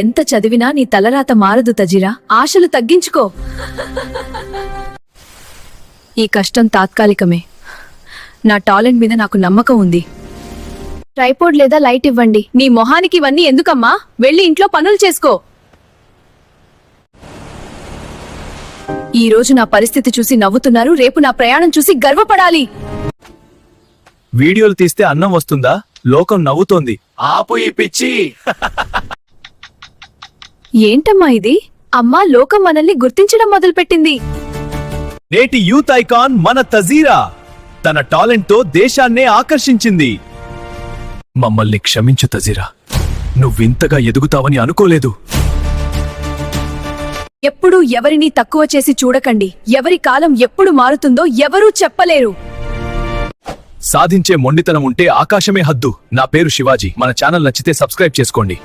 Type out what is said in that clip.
ఎంత చదివినా నీ తలరాత మారదు తజిరా. ఆశలు తగ్గించుకో. ఈ కష్టం తాత్కాలికమే. నా టాలెంట్ మీద నాకు నమ్మకం ఉంది. ట్రైపోడ్ లేదా లైట్ ఇవ్వండి. నీ మొహానికి ఇవన్నీ ఎందుకమ్మా? వెళ్ళి ఇంట్లో పనులు చేసుకో. ఈ రోజు నా పరిస్థితి చూసి నవ్వుతున్నారు, రేపు నా ప్రయాణం చూసి గర్వపడాలి. వీడియోలు తీస్తే అన్నం వస్తుందా? లోకం నవ్వుతోంది. ఆపు ఈ పిచ్చి. ఏంటమ్మా ఇది? అమ్మా, లోకం మనల్ని గుర్తించడం మొదలుపెట్టింది. నేటి యూత్ ఐకాన్ మన తజీరా తన టాలెంట్ తో దేశాన్నే ఆకర్షించింది. మమ్మల్ని క్షమించు తజీరా, నువ్వింతగా ఎదుగుతావని అనుకోలేదు. ఎప్పుడూ ఎవరినీ తక్కువ చేసి చూడకండి. ఎవరి కాలం ఎప్పుడు మారుతుందో ఎవరూ చెప్పలేరు. సాధించే మొండితనం ఉంటే ఆకాశమే హద్దు. నా పేరు శివాజీ. మన ఛానల్ నచ్చితే సబ్స్క్రైబ్ చేసుకోండి.